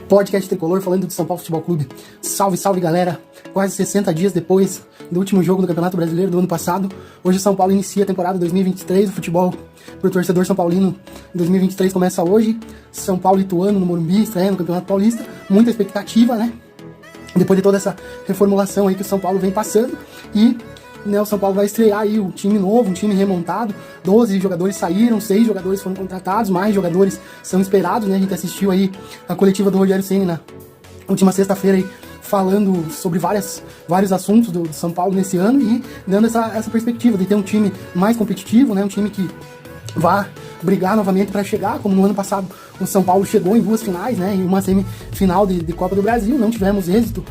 Podcast Tricolor, falando de São Paulo Futebol Clube. Salve, salve, galera! Quase 60 dias depois do último jogo do Campeonato Brasileiro do ano passado, hoje o São Paulo inicia a temporada 2023. O futebol pro torcedor são paulino em 2023 começa hoje. São Paulo e Ituano no Morumbi, estreia no Campeonato Paulista. Muita expectativa, né? Depois de toda essa reformulação aí que o São Paulo vem passando. E o São Paulo vai estrear aí o time novo, um time remontado. 12 jogadores saíram, 6 jogadores foram contratados, mais jogadores são esperados, né? A gente assistiu aí a coletiva do Rogério Ceni na última sexta-feira aí, falando sobre vários assuntos do São Paulo nesse ano e dando essa perspectiva de ter um time mais competitivo, né? Um time que vá brigar novamente para chegar, como no ano passado o São Paulo chegou em 2 finais, né? Em uma semifinal de Copa do Brasil, não tivemos êxito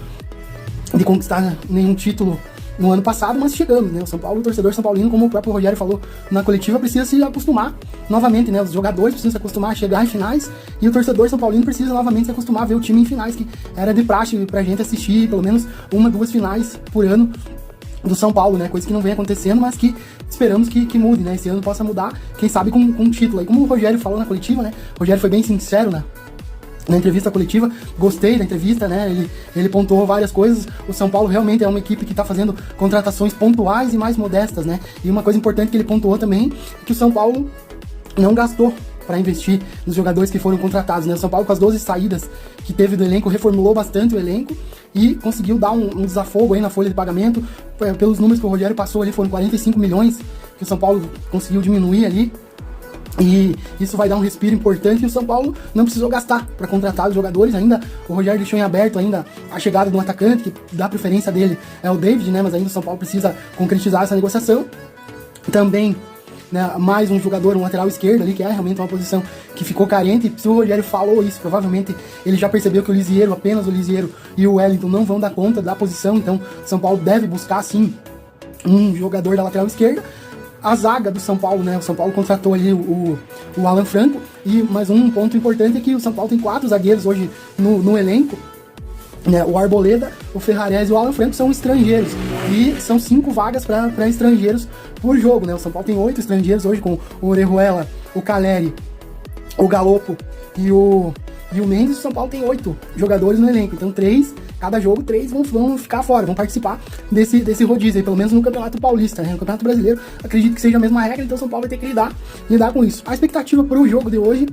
de conquistar nenhum título no ano passado, mas chegamos, né? O São Paulo, o torcedor são paulino, como o próprio Rogério falou na coletiva, precisa se acostumar novamente, né? Os jogadores precisam se acostumar a chegar em finais e o torcedor são paulino precisa novamente se acostumar a ver o time em finais, que era de praxe pra gente assistir pelo menos 1, 2 finais por ano do São Paulo, né? Coisa que não vem acontecendo, mas que esperamos que mude, né? Esse ano possa mudar, quem sabe com um título. Aí como o Rogério falou na coletiva, né? O Rogério foi bem sincero, né? Na entrevista coletiva, gostei da entrevista, né? Ele pontuou várias coisas. O São Paulo realmente é uma equipe que está fazendo contratações pontuais e mais modestas, né? E uma coisa importante que ele pontuou também é que o São Paulo não gastou para investir nos jogadores que foram contratados, né? O São Paulo, com as 12 saídas que teve do elenco, reformulou bastante o elenco e conseguiu dar um desafogo aí na folha de pagamento. Pelos números que o Rogério passou ali, foram 45 milhões que o São Paulo conseguiu diminuir ali. E isso vai dar um respiro importante e o São Paulo não precisou gastar para contratar os jogadores. Ainda o Rogério deixou em aberto ainda a chegada de um atacante, que dá preferência dele é o David, né? Mas ainda o São Paulo precisa concretizar essa negociação. Também, né, mais um jogador, um lateral esquerdo ali, que é realmente uma posição que ficou carente. Se o Rogério falou isso, provavelmente ele já percebeu que apenas o Lisieiro e o Wellington não vão dar conta da posição. Então o São Paulo deve buscar sim um jogador da lateral esquerda. A zaga do São Paulo, né? O São Paulo contratou ali o Alan Franco. E mais um ponto importante é que o São Paulo tem 4 zagueiros hoje no elenco, né? O Arboleda, o Ferrarese e o Alan Franco são estrangeiros. E são 5 vagas para estrangeiros por jogo, né? O São Paulo tem 8 estrangeiros hoje, com o Orejuela, o Caleri, o Galopo e o Mendes. O São Paulo tem 8 jogadores no elenco. Então cada jogo 3 vão ficar fora, vão participar desse rodízio aí, pelo menos no Campeonato Paulista, né? No Campeonato Brasileiro, acredito que seja a mesma regra, então o São Paulo vai ter que lidar com isso. A expectativa para o jogo de hoje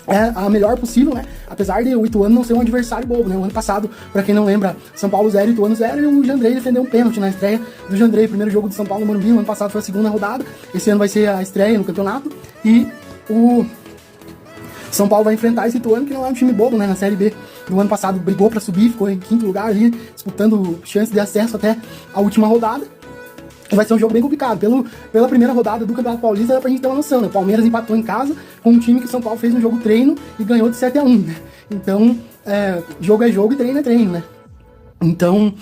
é a melhor possível, né? Apesar de o Ituano não ser um adversário bobo, né? O ano passado, pra quem não lembra, São Paulo 0, Ituano 0, e o Jandrei defendeu um pênalti na estreia do Jandrei, primeiro jogo do São Paulo no Morumbi. O ano passado foi a 2ª rodada, esse ano vai ser a estreia no campeonato, e o São Paulo vai enfrentar esse Ituano, que não é um time bobo, né? Na Série B do ano passado brigou pra subir, ficou em 5º lugar ali, disputando chance de acesso até a última rodada. Vai ser um jogo bem complicado. Pela primeira rodada do Campeonato Paulista, dá pra gente ter uma noção, né? O Palmeiras empatou em casa com um time que o São Paulo fez um jogo treino e ganhou de 7-1, né? Então, jogo é jogo e treino é treino, né? Então,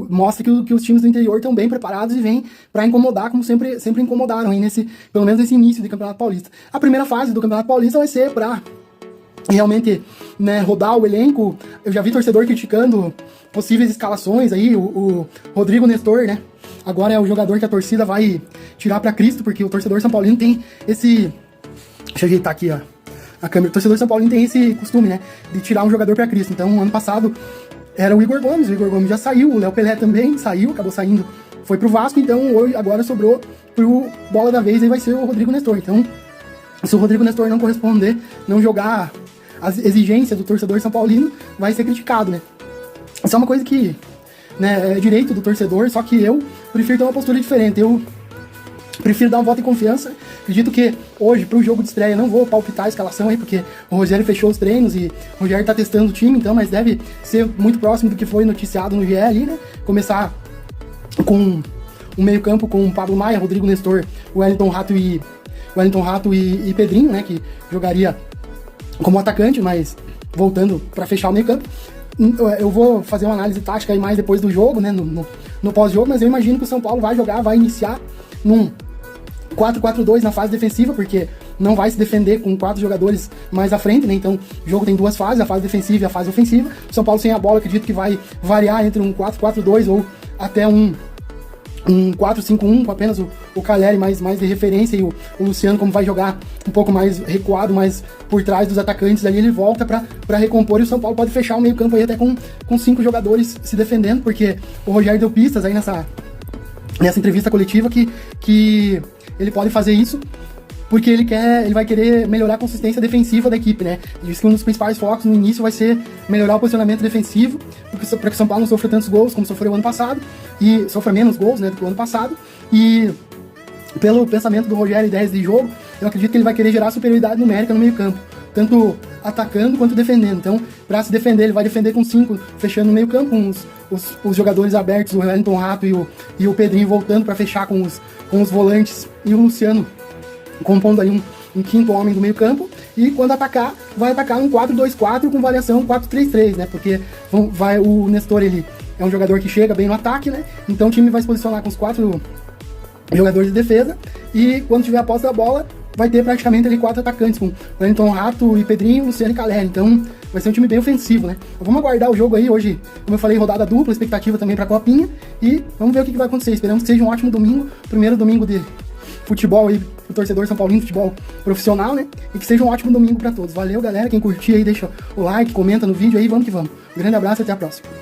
mostra que os times do interior estão bem preparados e vêm para incomodar, como sempre incomodaram aí pelo menos nesse início do Campeonato Paulista. A primeira fase do Campeonato Paulista vai ser para realmente, né, rodar o elenco. Eu já vi torcedor criticando possíveis escalações aí. O Rodrigo Nestor, né, agora é o jogador que a torcida vai tirar para Cristo, porque o torcedor São Paulino tem esse... Deixa eu ajeitar aqui, ó, a câmera. O torcedor São Paulino tem esse costume, né, de tirar um jogador para Cristo. Então, ano passado era o Igor Gomes já saiu, o Léo Pelé também saiu, acabou saindo, foi pro Vasco. Então hoje, agora sobrou pro bola da vez, aí vai ser o Rodrigo Nestor. Então, se o Rodrigo Nestor não corresponder, não jogar as exigências do torcedor são paulino, vai ser criticado, né? Isso é uma coisa que, né, é direito do torcedor, só que eu prefiro ter uma postura diferente. Eu prefiro dar um voto de confiança. Acredito que hoje, pro jogo de estreia, não vou palpitar a escalação aí, porque o Rogério fechou os treinos e o Rogério tá testando o time, então, mas deve ser muito próximo do que foi noticiado no GE ali, né? Começar com um meio-campo com o Pablo Maia, Rodrigo Nestor, Wellington Rato e Pedrinho, né? Que jogaria como atacante, mas voltando para fechar o meio-campo. Eu vou fazer uma análise tática aí mais depois do jogo, né? No pós-jogo, mas eu imagino que o São Paulo vai iniciar num 4-4-2 na fase defensiva, porque não vai se defender com 4 jogadores mais à frente, né? Então o jogo tem 2 fases, a fase defensiva e a fase ofensiva. O São Paulo sem a bola, acredito que vai variar entre um 4-4-2 ou até um um 4-5-1 com apenas o Caleri mais de referência e o Luciano, como vai jogar um pouco mais recuado, mais por trás dos atacantes ali, ele volta para recompor, e o São Paulo pode fechar o meio campo aí até com 5 jogadores se defendendo, porque o Rogério deu pistas aí nessa entrevista coletiva que ele pode fazer isso porque ele vai querer melhorar a consistência defensiva da equipe, né? Diz que um dos principais focos no início vai ser melhorar o posicionamento defensivo, para que o São Paulo não sofra tantos gols como sofreu o ano passado, e sofra menos gols, né, do que o ano passado, e pelo pensamento do Rogério e ideias de jogo, eu acredito que ele vai querer gerar superioridade numérica no meio campo, tanto atacando quanto defendendo. Então, para se defender, ele vai defender com 5, fechando no meio campo, com os jogadores abertos, o Wellington Rato e o Pedrinho voltando para fechar com os volantes, e o Luciano compondo aí um quinto homem do meio campo, e quando atacar, vai atacar um 4-2-4 com variação 4-3-3, né, porque o Nestor, ele é um jogador que chega bem no ataque, né, então o time vai se posicionar com os 4 jogadores de defesa, e quando tiver a posse da bola, vai ter praticamente ali 4 atacantes, com Wellington Rato e Pedrinho, Luciano e Caleri, então vai ser um time bem ofensivo, né. Vamos aguardar o jogo aí, hoje, como eu falei, rodada dupla, expectativa também pra Copinha, e vamos ver o que vai acontecer. Esperamos que seja um ótimo domingo, primeiro domingo de futebol aí, o torcedor São Paulino, futebol profissional, né? E que seja um ótimo domingo pra todos. Valeu, galera. Quem curtir aí, deixa o like, comenta no vídeo aí, vamos que vamos. Um grande abraço e até a próxima.